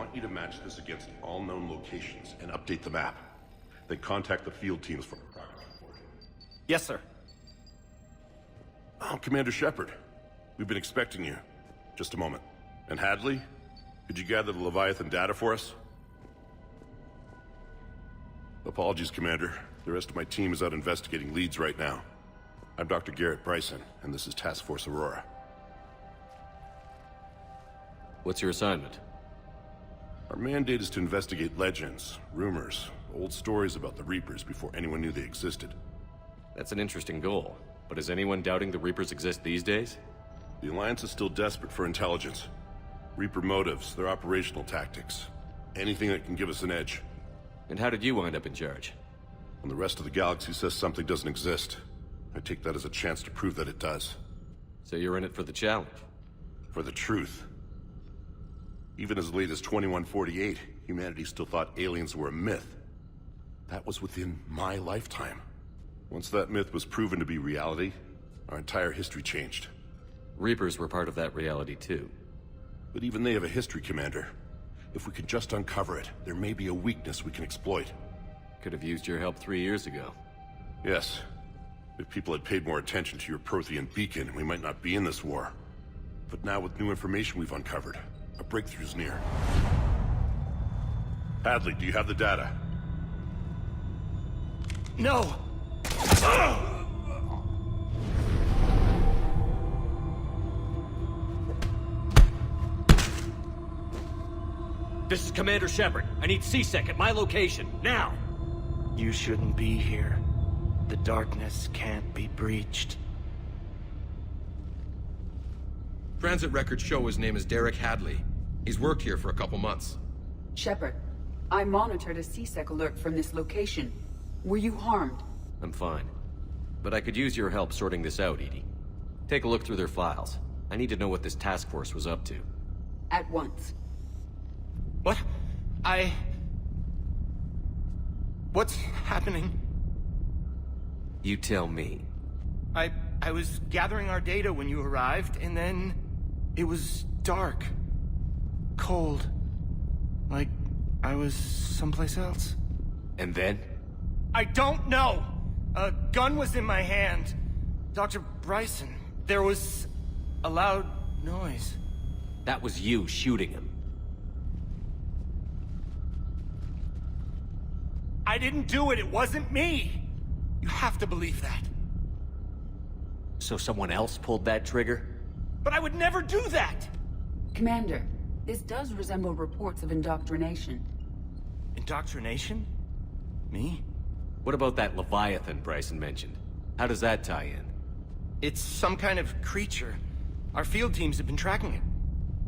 want you to match this against all known locations and update the map. Then contact the field teams for progress reporting. Yes, sir. Oh, Commander Shepard. We've been expecting you. Just a moment. And Hadley, could you gather the Leviathan data for us? Apologies, Commander. The rest of my team is out investigating leads right now. I'm Dr. Garrett Bryson, and this is Task Force Aurora. What's your assignment? Our mandate is to investigate legends, rumors, old stories about the Reapers before anyone knew they existed. That's an interesting goal, but is anyone doubting the Reapers exist these days? The Alliance is still desperate for intelligence. Reaper motives, their operational tactics. Anything that can give us an edge. And how did you wind up in charge? When the rest of the galaxy says something doesn't exist, I take that as a chance to prove that it does. So you're in it for the challenge? For the truth. Even as late as 2148, humanity still thought aliens were a myth. That was within my lifetime. Once that myth was proven to be reality, our entire history changed. Reapers were part of that reality too. But even they have a history, Commander. If we could just uncover it, there may be a weakness we can exploit. Could have used your help 3 years ago. Yes. If people had paid more attention to your Prothean beacon, we might not be in this war. But now with new information we've uncovered, a breakthrough's near. Hadley, do you have the data? No! This is Commander Shepard. I need C-Sec at my location, now! You shouldn't be here. The darkness can't be breached. Transit records show his name is Derek Hadley. He's worked here for a couple months. Shepard, I monitored a C-Sec alert from this location. Were you harmed? I'm fine. But I could use your help sorting this out, Edie. Take a look through their files. I need to know what this task force was up to. At once. What? What's happening? You tell me. I was gathering our data when you arrived, and then... it was dark. Cold. Like I was someplace else. And then? I don't know! A gun was in my hand. Dr. Bryson, there was a loud noise. That was you shooting him. I didn't do it, it wasn't me! You have to believe that. So someone else pulled that trigger? But I would never do that! Commander, this does resemble reports of indoctrination. Indoctrination? Me? What about that Leviathan Bryson mentioned? How does that tie in? It's some kind of creature. Our field teams have been tracking it.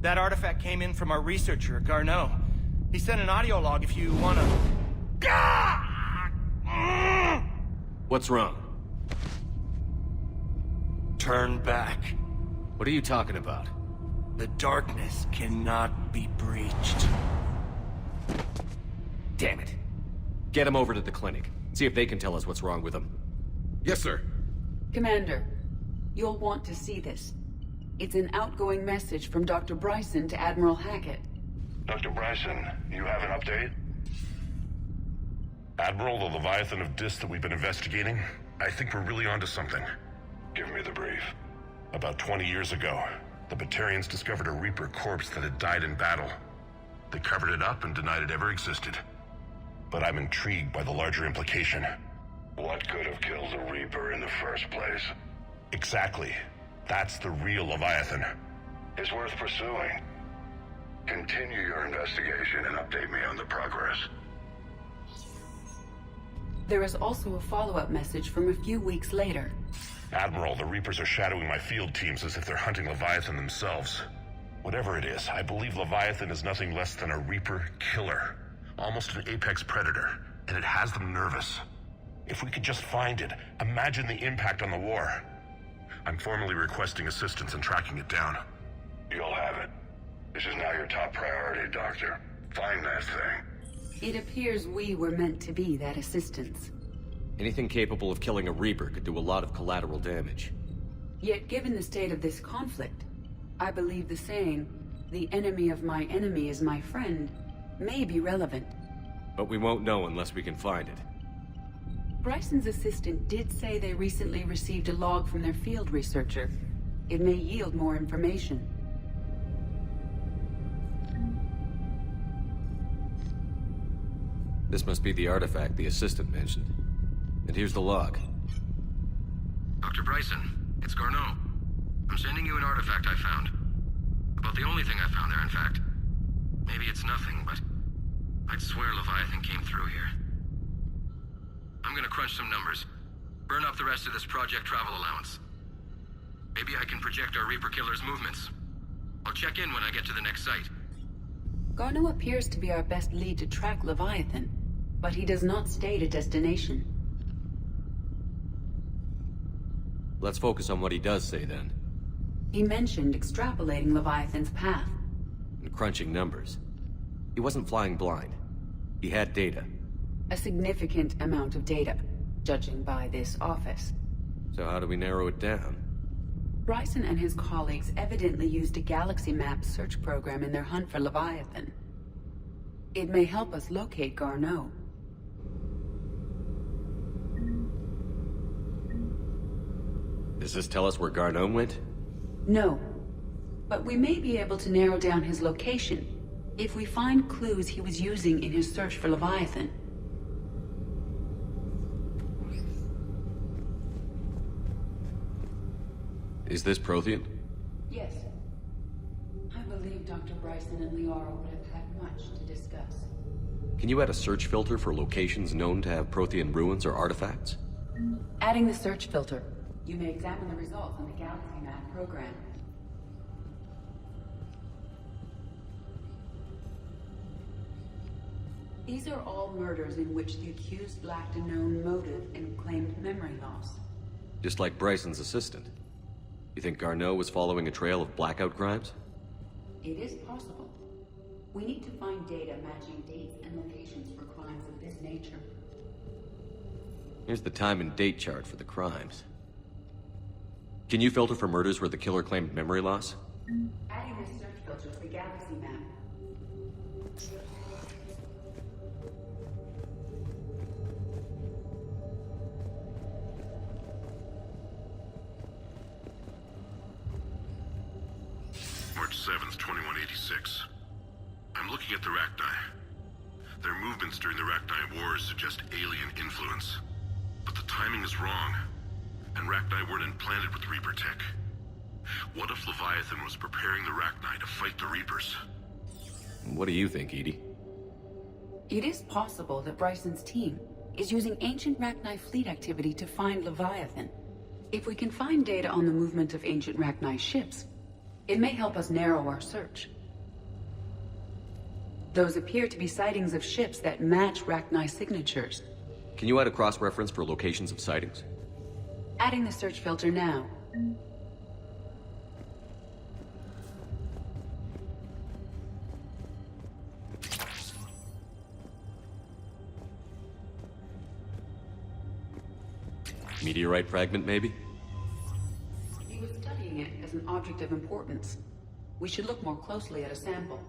That artifact came in from our researcher, Garneau. He sent an audio log if you wanna... What's wrong? Turn back. What are you talking about? The darkness cannot be breached. Damn it. Get him over to the clinic. See if they can tell us what's wrong with him. Yes, sir. Commander, you'll want to see this. It's an outgoing message from Dr. Bryson to Admiral Hackett. Dr. Bryson, you have an update? Admiral, the Leviathan of Dis that we've been investigating, I think we're really onto something. Give me the brief. About 20 years ago, the Batarians discovered a Reaper corpse that had died in battle. They covered it up and denied it ever existed. But I'm intrigued by the larger implication. What could have killed the Reaper in the first place? Exactly. That's the real Leviathan. It's worth pursuing. Continue your investigation and update me on the progress. There is also a follow-up message from a few weeks later. Admiral, the Reapers are shadowing my field teams as if they're hunting Leviathan themselves. Whatever it is, I believe Leviathan is nothing less than a Reaper killer. Almost an apex predator, and it has them nervous. If we could just find it, imagine the impact on the war. I'm formally requesting assistance in tracking it down. You'll have it. This is now your top priority, Doctor. Find that thing. It appears we were meant to be that assistance. Anything capable of killing a Reaper could do a lot of collateral damage. Yet given the state of this conflict, I believe the saying, "The enemy of my enemy is my friend," may be relevant. But we won't know unless we can find it. Bryson's assistant did say they recently received a log from their field researcher. It may yield more information. This must be the artifact the assistant mentioned. And here's the log. Dr. Bryson, it's Garneau. I'm sending you an artifact I found. About the only thing I found there, in fact. Maybe it's nothing, but I'd swear Leviathan came through here. I'm gonna crunch some numbers. Burn up the rest of this project travel allowance. Maybe I can project our Reaper Killer's movements. I'll check in when I get to the next site. Garneau appears to be our best lead to track Leviathan, but he does not state a destination. Let's focus on what he does say then. He mentioned extrapolating Leviathan's path. And crunching numbers. He wasn't flying blind. He had data. A significant amount of data, judging by this office. So how do we narrow it down? Bryson and his colleagues evidently used a galaxy map search program in their hunt for Leviathan. It may help us locate Garneau. Does this tell us where Garneau went? No, but we may be able to narrow down his location if we find clues he was using in his search for Leviathan. Is this Prothean? Yes. I believe Dr. Bryson and Liara would have had much to discuss. Can you add a search filter for locations known to have Prothean ruins or artifacts? Adding the search filter. You may examine the results in the Galaxy Map program. These are all murders in which the accused lacked a known motive and claimed memory loss. Just like Bryson's assistant. You think Garneau was following a trail of blackout crimes? It is possible. We need to find data matching dates and locations for crimes of this nature. Here's the time and date chart for the crimes. Can you filter for murders where the killer claimed memory loss? Adding this search filter to the Galaxy Map. March 7th, 2186. I'm looking at the Rachni. Their movements during the Rachni Wars suggest alien influence. But the timing is wrong, and Rachni weren't implanted with Reaper tech. What if Leviathan was preparing the Rachni to fight the Reapers? What do you think, Edie? It is possible that Bryson's team is using ancient Rachni fleet activity to find Leviathan. If we can find data on the movement of ancient Rachni ships, it may help us narrow our search. Those appear to be sightings of ships that match Rachni signatures. Can you add a cross-reference for locations of sightings? Adding the search filter now. Meteorite fragment, maybe? He was studying it as an object of importance. We should look more closely at a sample.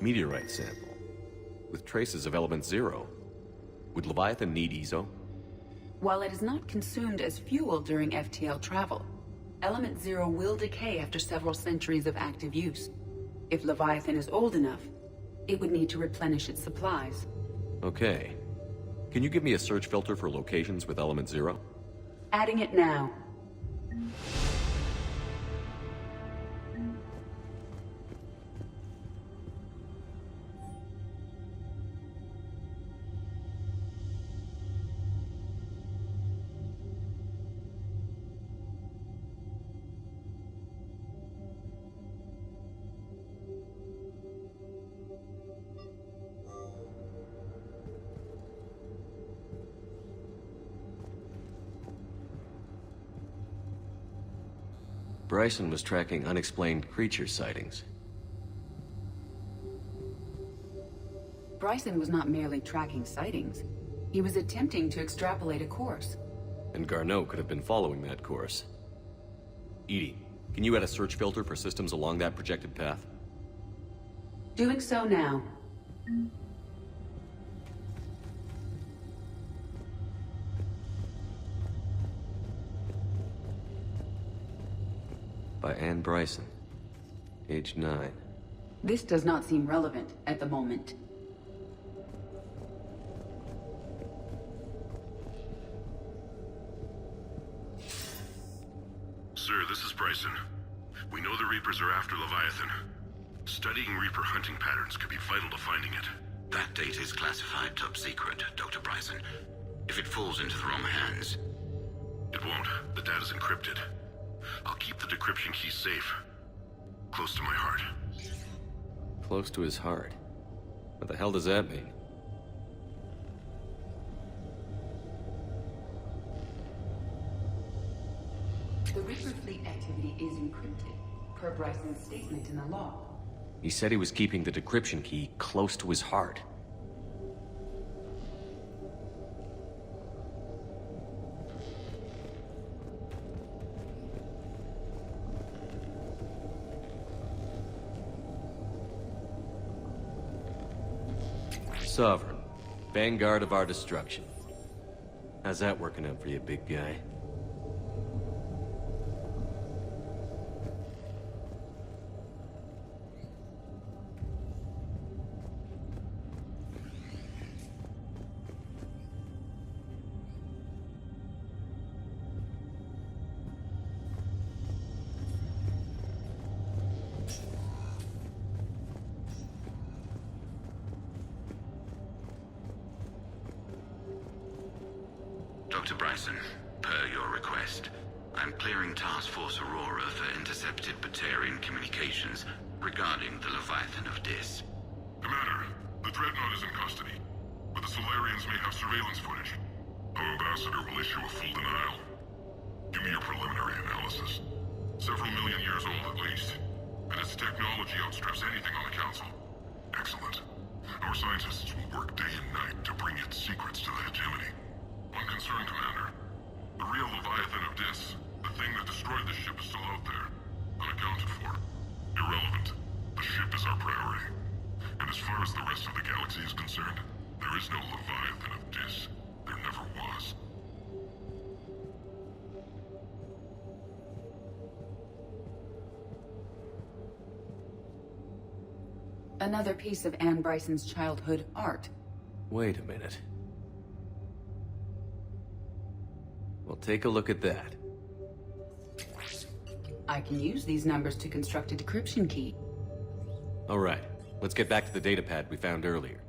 Meteorite sample. With traces of element 0. Would Leviathan need ESO? While it is not consumed as fuel during FTL travel, element 0 will decay after several centuries of active use. If Leviathan is old enough, it would need to replenish its supplies. Okay. Can you give me a search filter for locations with element 0? Adding it now. Bryson was tracking unexplained creature sightings. Bryson was not merely tracking sightings. He was attempting to extrapolate a course. And Garneau could have been following that course. Edie, Can you add a search filter for systems along that projected path? Doing so now. By Anne Bryson. Age 9. This does not seem relevant at the moment. Sir, this is Bryson. We know the Reapers are after Leviathan. Studying Reaper hunting patterns could be vital to finding it. That data is classified top secret, Dr. Bryson. If it falls into the wrong hands... It won't. The data's encrypted. I'll keep the decryption key safe. Close to my heart. Close to his heart. What the hell does that mean? The Reaper fleet activity is encrypted, per Bryson's statement in the log. He said he was keeping the decryption key close to his heart. Sovereign, vanguard of our destruction. How's that working out for you, big guy? Dr. Bryson, per your request, I'm clearing Task Force Aurora for intercepted Batarian communications regarding the Leviathan of Dis. Commander, the Dreadnought is in custody, but the Solarians may have surveillance footage. Our ambassador will issue a full denial. Give me your preliminary analysis. Several million years old at least, and its technology outstrips anything on the Council. Excellent. Our scientists will work day and night to bring its secrets to the hegemony. One concern, Commander. The real Leviathan of Dis, the thing that destroyed the ship, is still out there. Unaccounted for. Irrelevant. The ship is our priority. And as far as the rest of the galaxy is concerned, there is no Leviathan of Dis. There never was. Another piece of Anne Bryson's childhood art. Wait a minute. Well, take a look at that. I can use these numbers to construct a decryption key. All right, let's get back to the datapad we found earlier.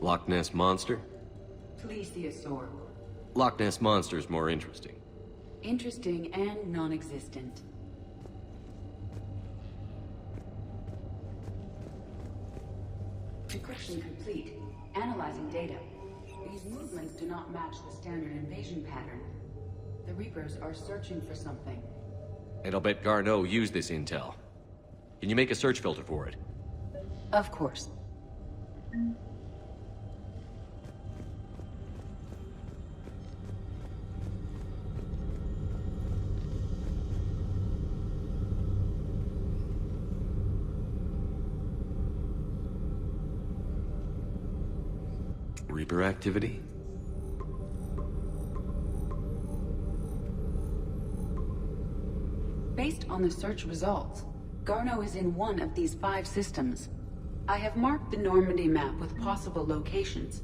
Loch Ness Monster? Plesiosaur. Loch Ness Monster's more interesting. Interesting and non-existent. Decryption complete. Analyzing data. These movements do not match the standard invasion pattern. The Reapers are searching for something. And I'll bet Garneau used this intel. Can you make a search filter for it? Of course. Reaper activity? Based on the search results, Garneau is in one of these 5 systems. I have marked the Normandy map with possible locations.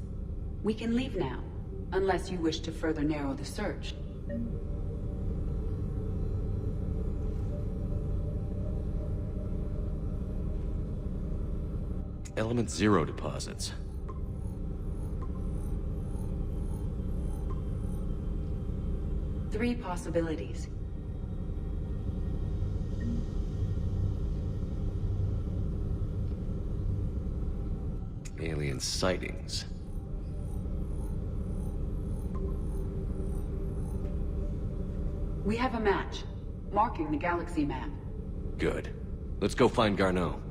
We can leave now, unless you wish to further narrow the search. Element 0 deposits. Three possibilities. Alien sightings. We have a match, marking the galaxy map. Good. Let's go find Garneau.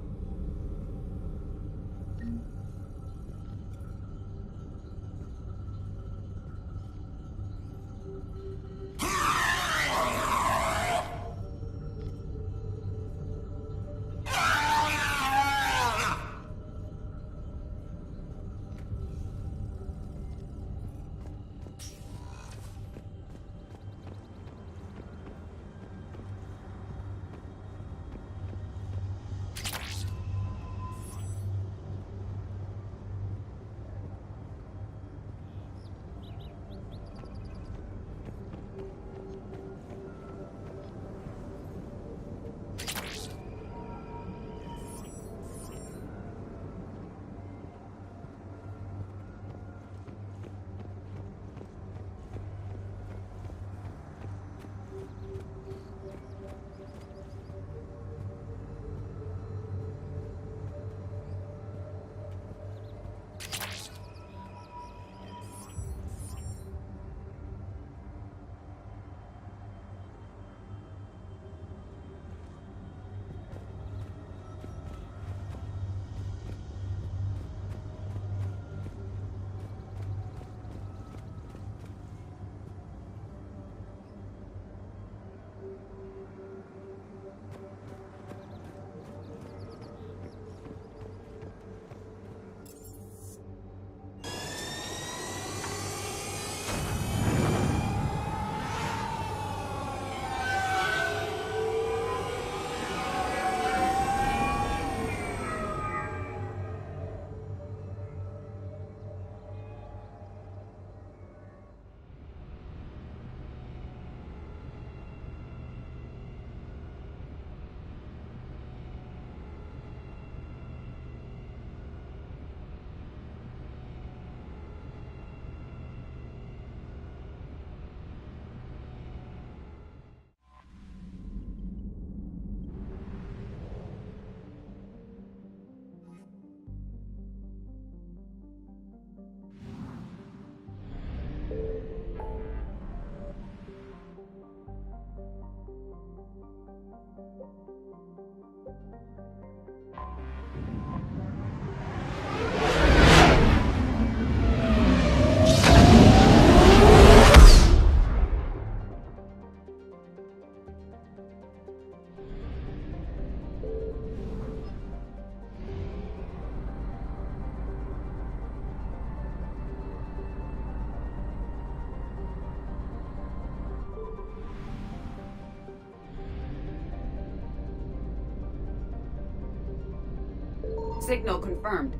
Signal confirmed.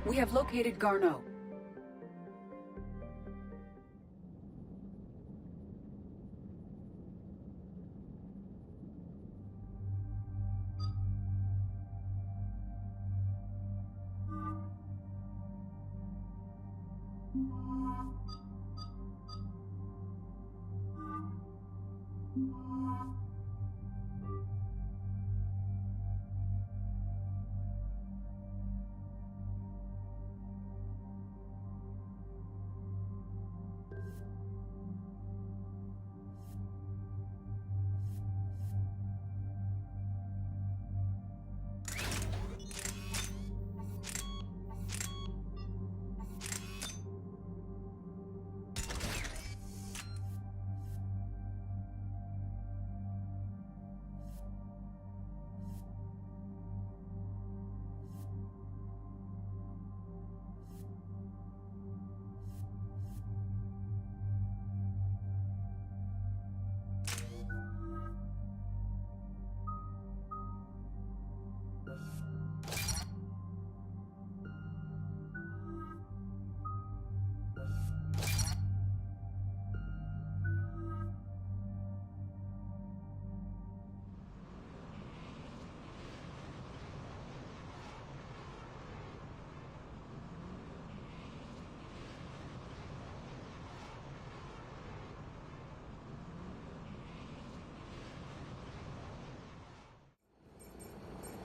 We have located Garneau.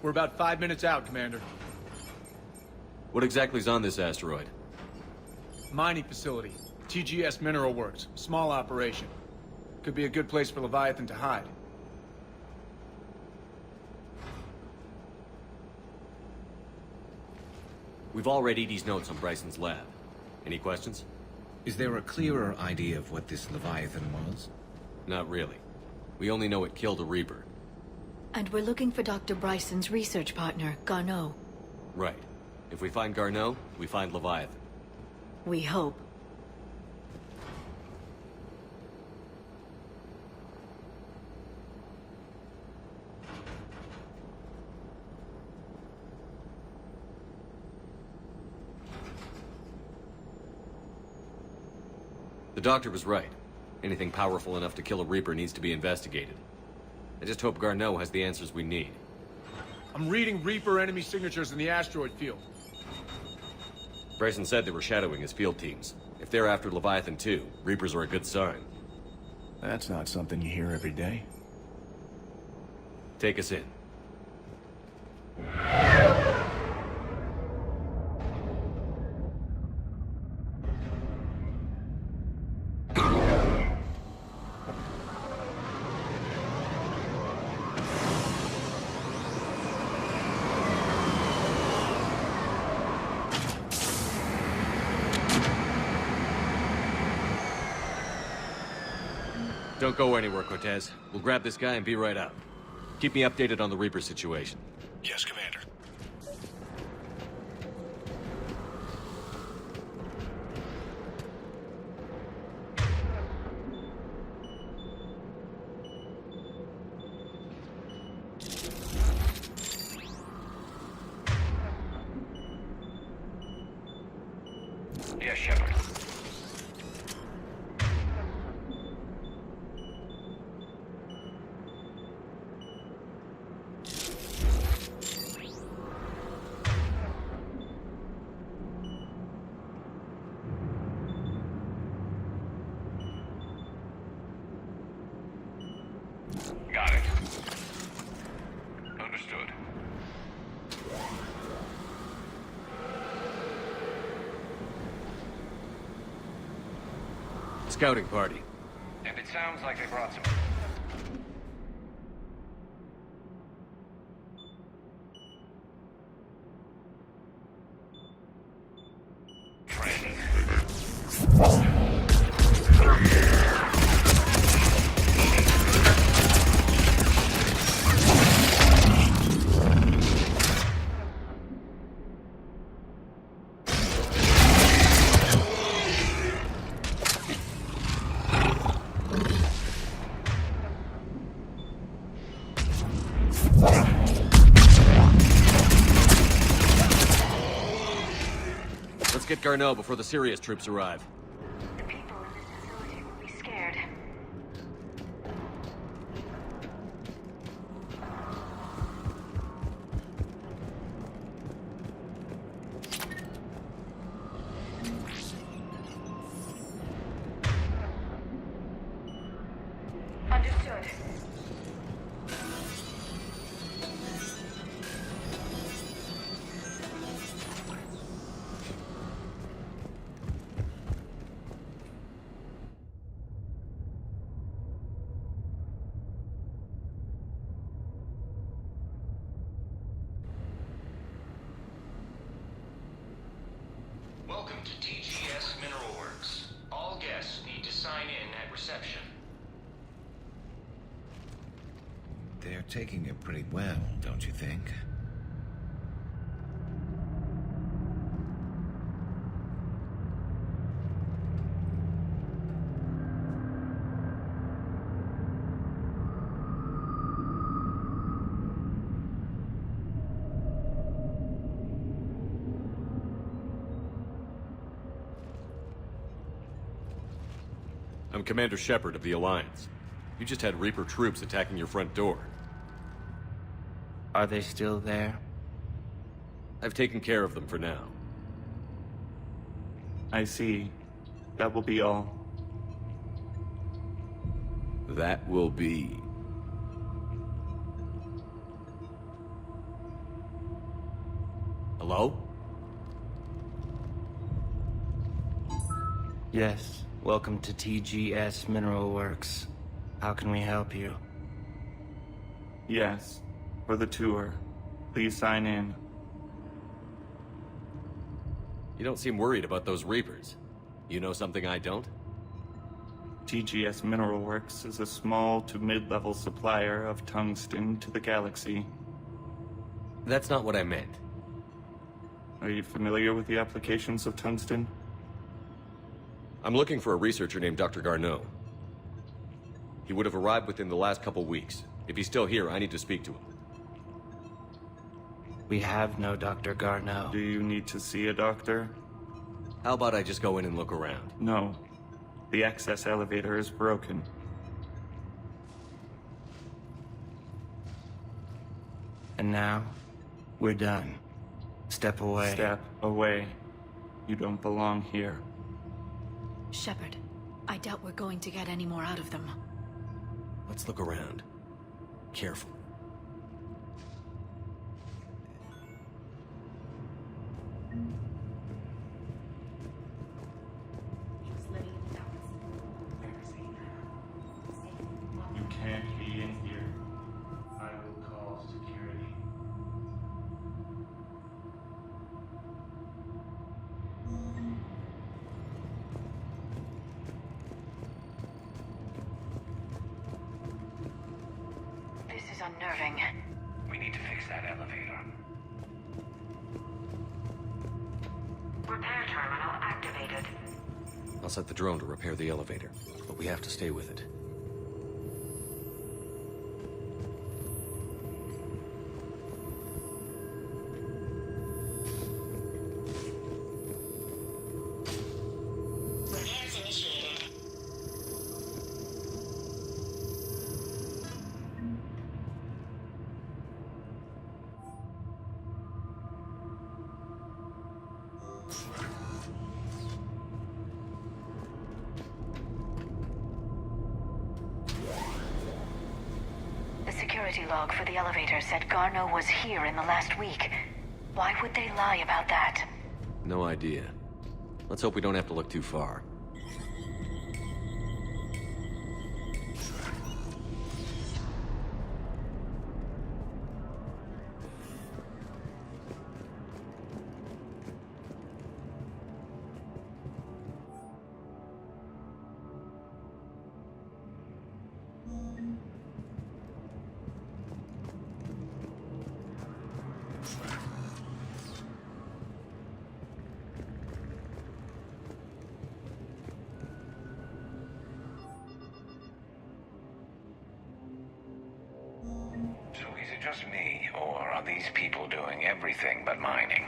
We're about 5 minutes out, Commander. What exactly is on this asteroid? Mining facility. TGS Mineral Works. Small operation. Could be a good place for Leviathan to hide. We've all read Edie's notes on Bryson's lab. Any questions? Is there a clearer idea of what this Leviathan was? Not really. We only know it killed a Reaper. And we're looking for Dr. Bryson's research partner, Garneau. Right. If we find Garneau, we find Leviathan. We hope. The doctor was right. Anything powerful enough to kill a Reaper needs to be investigated. I just hope Garneau has the answers we need. I'm reading Reaper enemy signatures in the asteroid field. Bryson said they were shadowing his field teams. If they're after Leviathan too, Reapers are a good sign. That's not something you hear every day. Take us in. Don't go anywhere, Cortez. We'll grab this guy and be right out. Keep me updated on the Reaper situation. Yes, Commander. Yes, Shepard. Got it. Understood. Scouting party. And it sounds like they brought some... training. Let's get Garneau before the serious troops arrive. The people in this facility will be scared. Understood. Welcome to TGS Mineral Works. All guests need to sign in at reception. They're taking it pretty well, don't you think? I'm Commander Shepard of the Alliance. You just had Reaper troops attacking your front door. Are they still there? I've taken care of them for now. I see. That will be all. That will be... Hello? Yes, welcome to TGS Mineral Works. How can we help you? Yes, for the tour. Please sign in. You don't seem worried about those Reapers. You know something I don't? TGS Mineral Works is a small to mid-level supplier of tungsten to the galaxy. That's not what I meant. Are you familiar with the applications of tungsten? I'm looking for a researcher named Dr. Garneau. He would have arrived within the last couple weeks. If he's still here, I need to speak to him. We have no Dr. Garneau. Do you need to see a doctor? How about I just go in and look around? No. The access elevator is broken. And now, we're done. Step away. Step away. You don't belong here. Shepard, I doubt we're going to get any more out of them. Let's look around. Careful. You can't be in here. I will call security. This is unnerving. We need to fix that elevator. Repair terminal activated. I'll set the drone to repair the elevator, but we have to stay with it. Repairs initiated. The security log for the elevator said Garneau was here in the last week. Why would they lie about that? No idea. Let's hope we don't have to look too far. So is it just me, or are these people doing everything but mining?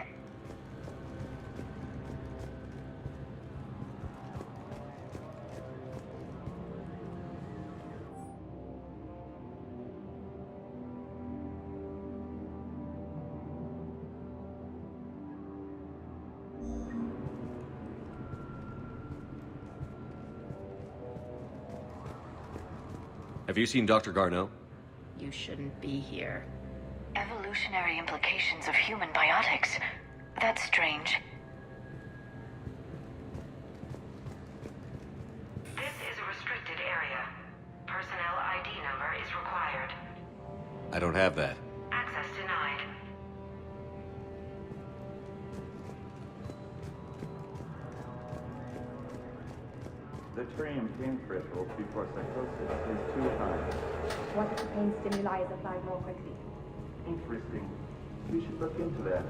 Have you seen Dr. Garneau? You shouldn't be here. Evolutionary implications of human biotics. That's strange. This is a restricted area. Personnel ID number is required. I don't have that. Access denied. The tritium pain threshold before psychosis is too high. What if the pain stimuli is applied more quickly? Interesting. We should look into that.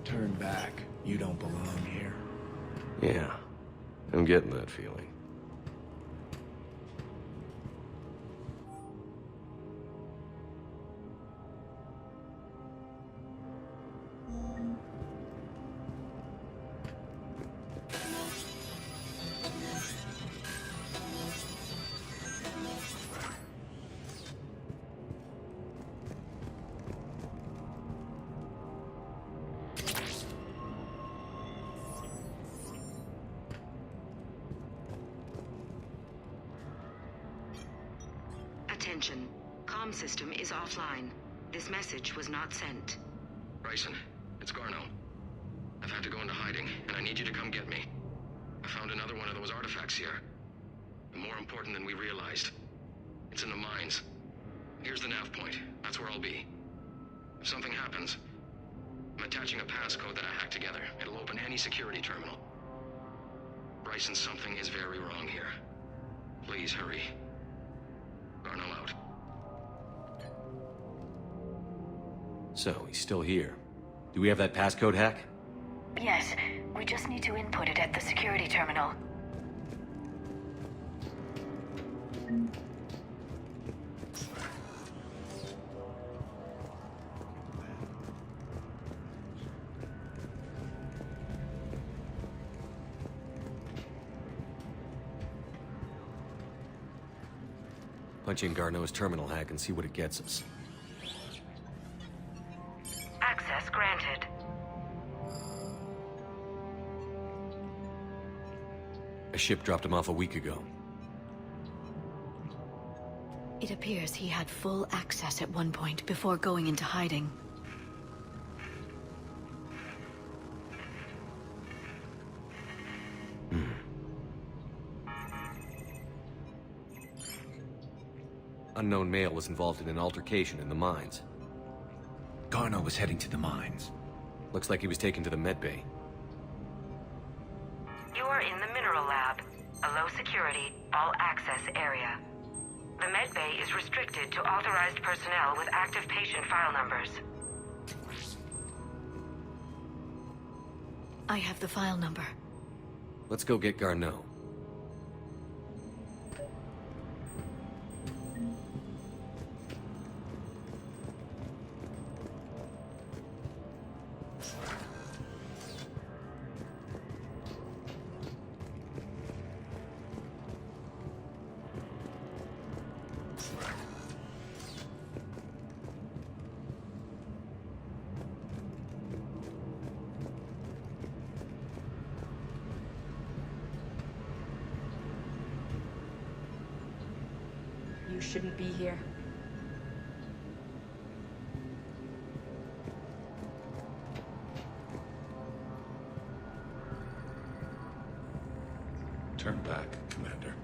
Turn back. You don't belong here. Yeah, I'm getting that feeling. Attention. Comm system is offline. This message was not sent. Bryson, it's Garno. I've had to go into hiding, and I need you to come get me. I found another one of those artifacts here. More important than we realized. It's in the mines. Here's the nav point. That's where I'll be. If something happens, I'm attaching a passcode that I hacked together. It'll open any security terminal. Bryson, something is very wrong here. Please hurry. Garno out. So, he's still here. Do we have that passcode hack? Yes, we just need to input it at the security terminal. Punch in Garneau's terminal hack and see what it gets us. Access granted. A ship dropped him off a week ago. It appears he had full access at one point before going into hiding. Unknown male was involved in an altercation in the mines. Garno was heading to the mines. Looks like he was taken to the medbay. You are in the mineral lab, a low security, all access area. The medbay is restricted to authorized personnel with active patient file numbers. I have the file number. Let's go get Garneau. You shouldn't be here. Turn back, Commander.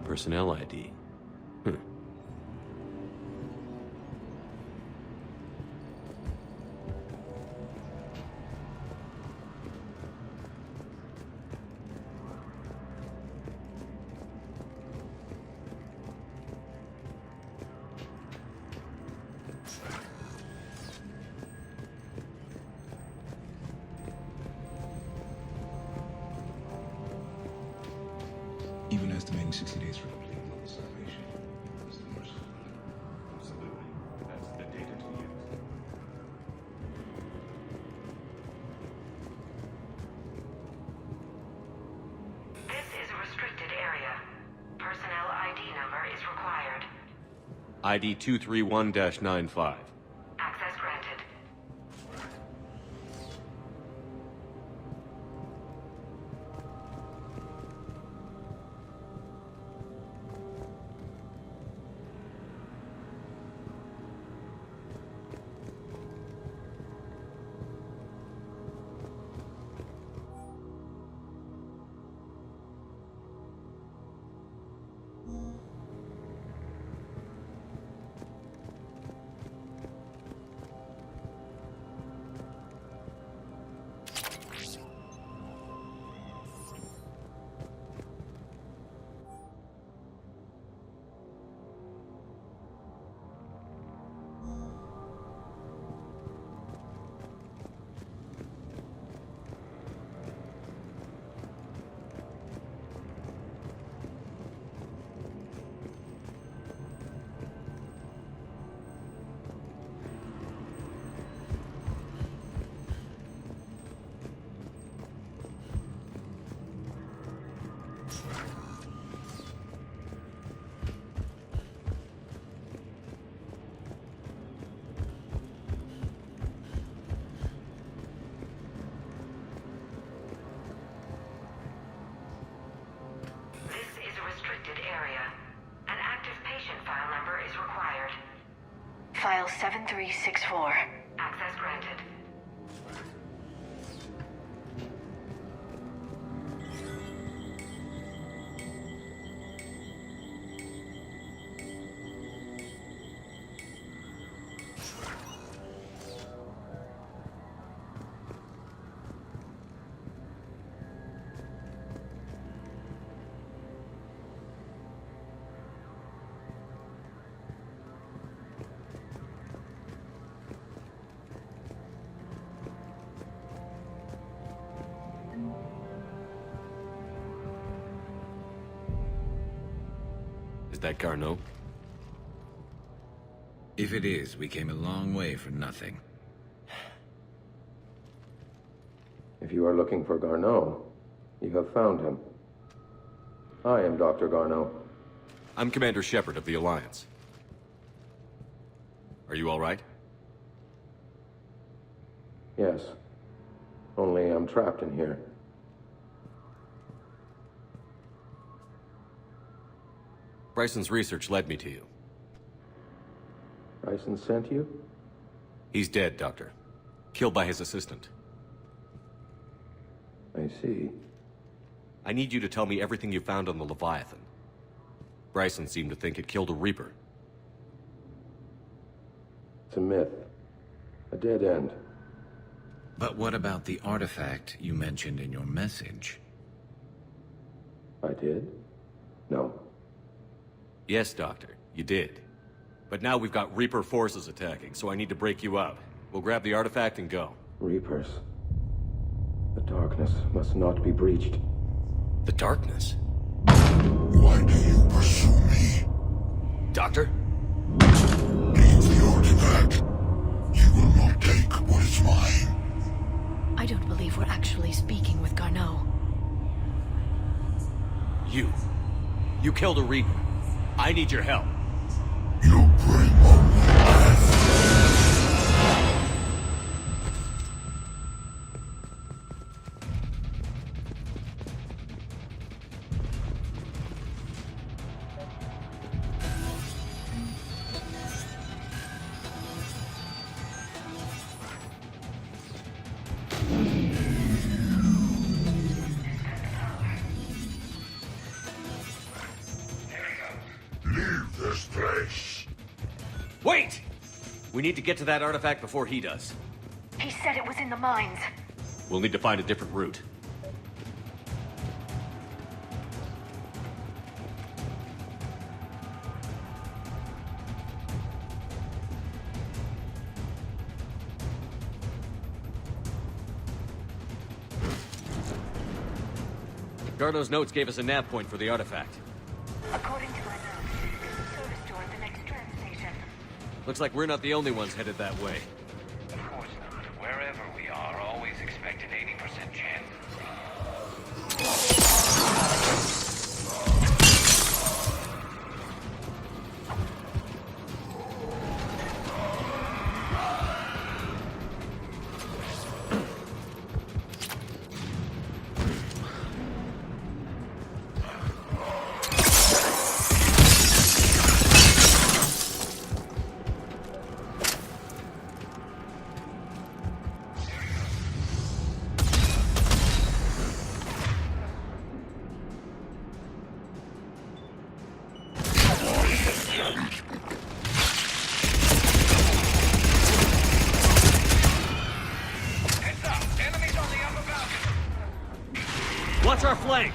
Personnel ID. Even estimating 60 days for complete global salvation. Is the worst. Absolutely. That's the data to use. This is a restricted area. Personnel ID number is required. ID 231-95. Access granted. Personnel 7364. Access granted. Is that Garneau? If it is, we came a long way for nothing. If you are looking for Garneau, you have found him. I am Dr. Garneau. I'm Commander Shepard of the Alliance. Are you all right? Yes. Only I'm trapped in here. Bryson's research led me to you. Bryson sent you? He's dead, Doctor. Killed by his assistant. I see. I need you to tell me everything you found on the Leviathan. Bryson seemed to think it killed a Reaper. It's a myth. A dead end. But what about the artifact you mentioned in your message? I did? No. Yes, Doctor, you did. But now we've got Reaper forces attacking, so I need to break you up. We'll grab the artifact and go. Reapers. The darkness must not be breached. The darkness? Why do you pursue me? Doctor? Take the artifact. You will not take what is mine. I don't believe we're actually speaking with Garneau. You killed a Reaper. I need your help. You bring only death. Leave this place. Wait! We need to get to that artifact before he does. He said it was in the mines. We'll need to find a different route. Garneau's notes gave us a nav point for the artifact. According to my notes, the service door at the next train station. Looks like we're not the only ones headed that way. Of course not. Wherever we are, always expect an 80% chance. Watch our flank!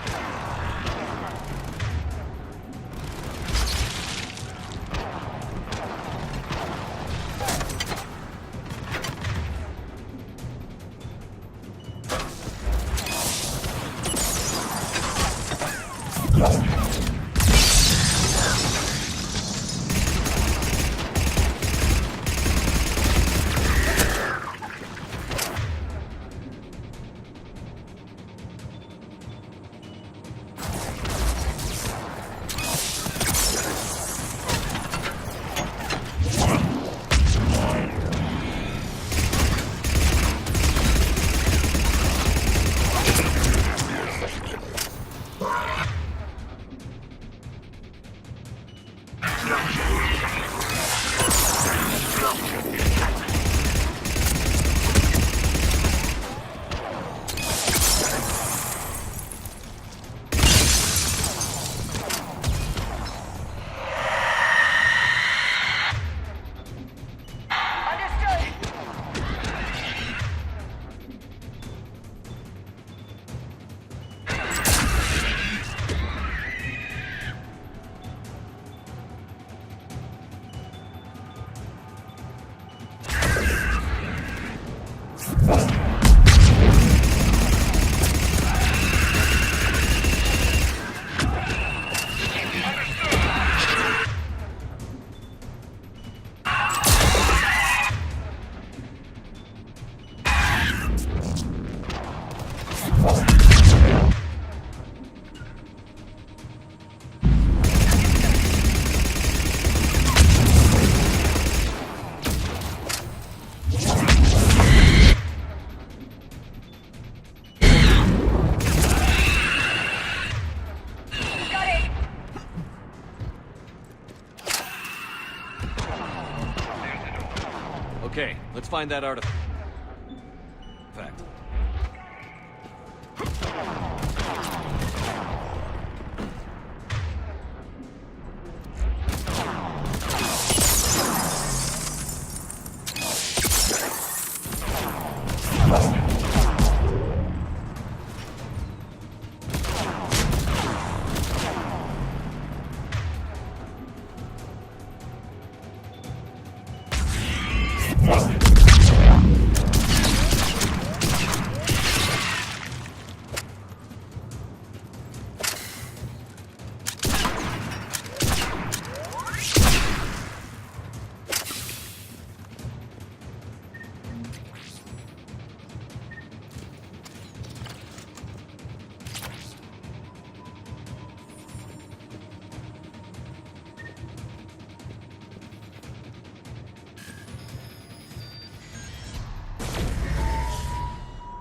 Okay, let's find that artifact.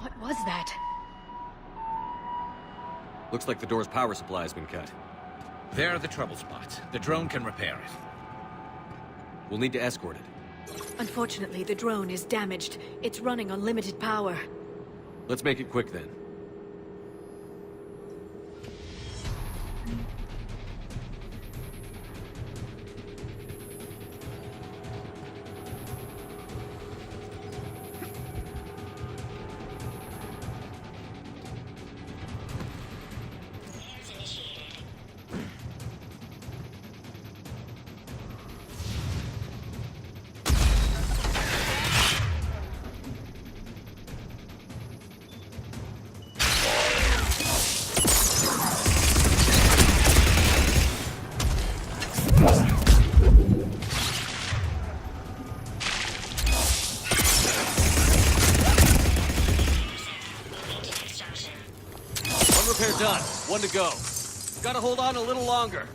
What was that? Looks like the door's power supply has been cut. There are the trouble spots. The drone can repair it. We'll need to escort it. Unfortunately, the drone is damaged. It's running on limited power. Let's make it quick then. Repair done. One to go. Gotta hold on a little longer.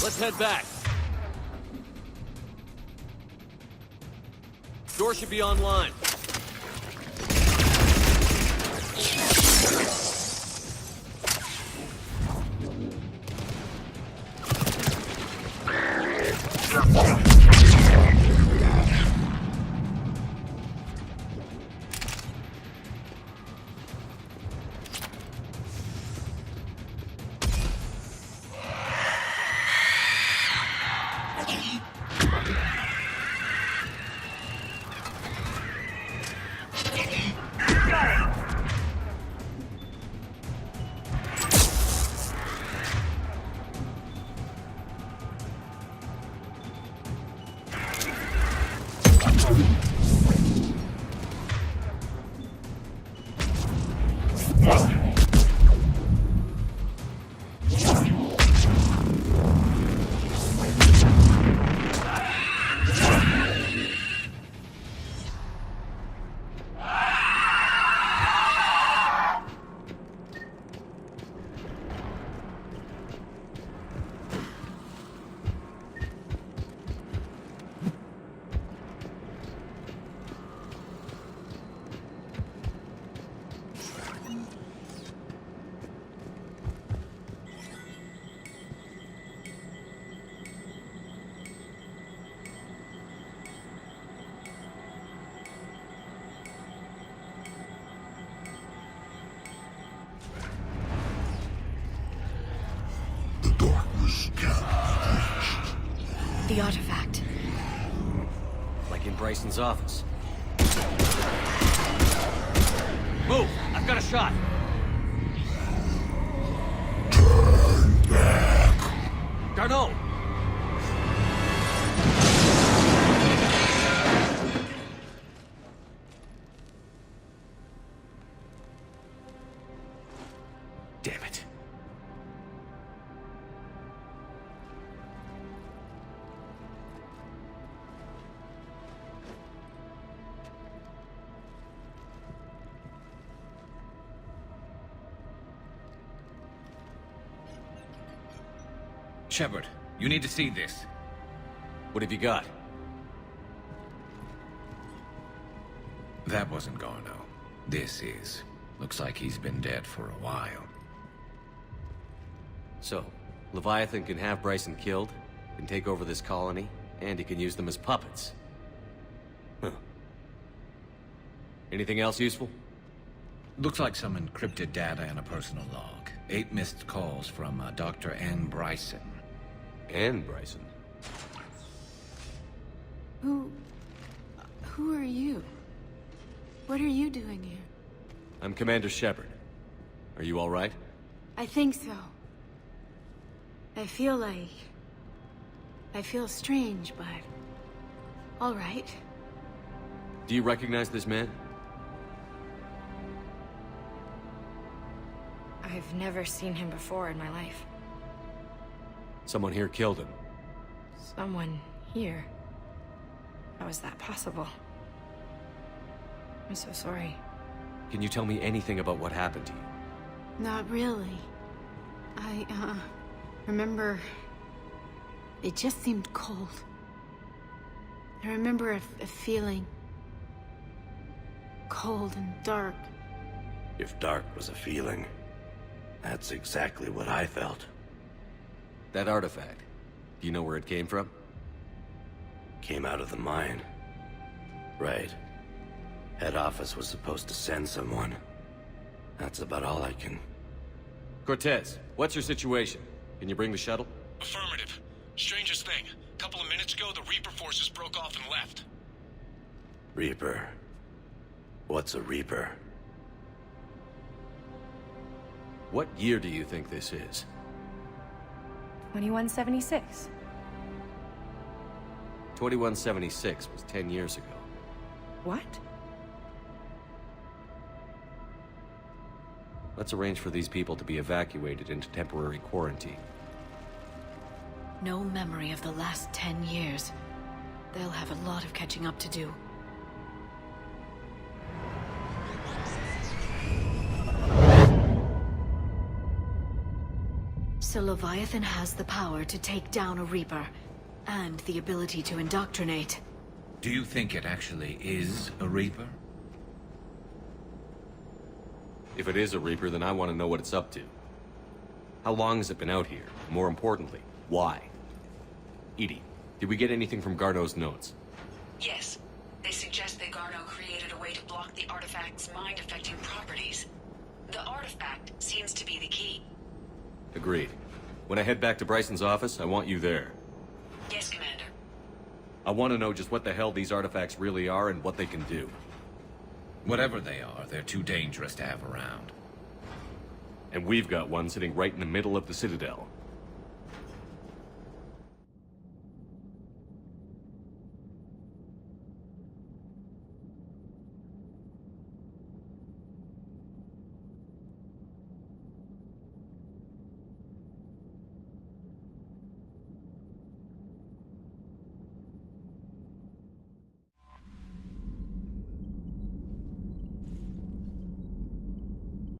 Let's head back. Door should be online. The artifact. Like in Bryson's office. Move! I've got a shot! Turn back! Garneau! Damn it. Shepard, you need to see this. What have you got? That wasn't Garneau. This is. Looks like he's been dead for a while. So, Leviathan can have Bryson killed, can take over this colony, and he can use them as puppets. Huh. Anything else useful? Looks like some encrypted data and a personal log. 8 missed calls from Dr. Ann Bryson. Ann Bryson? Who are you? What are you doing here? I'm Commander Shepard. Are you all right? I think so. I feel strange, but... all right. Do you recognize this man? I've never seen him before in my life. Someone here killed him. Someone here? How is that possible? I'm so sorry. Can you tell me anything about what happened to you? Not really. I, remember... it just seemed cold. I remember a feeling... cold and dark. If dark was a feeling, that's exactly what I felt. That artifact, do you know where it came from? Came out of the mine. Right. Head office was supposed to send someone. That's about all I can... Cortez, what's your situation? Can you bring the shuttle? Affirmative. Strangest thing. A couple of minutes ago, the Reaper forces broke off and left. Reaper. What's a Reaper? What year do you think this is? 2176. 2176 was 10 years ago. What? Let's arrange for these people to be evacuated into temporary quarantine. No memory of the last 10 years. They'll have a lot of catching up to do. So Leviathan has the power to take down a Reaper, and the ability to indoctrinate. Do you think it actually is a Reaper? If it is a Reaper, then I want to know what it's up to. How long has it been out here? More importantly, why? Edie, did we get anything from Garneau's notes? Yes. They suggest that Garneau created a way to block the artifact's mind-affecting properties. The artifact seems to be the key. Agreed. When I head back to Bryson's office, I want you there. Yes, Commander. I want to know just what the hell these artifacts really are and what they can do. Whatever they are, they're too dangerous to have around. And we've got one sitting right in the middle of the Citadel.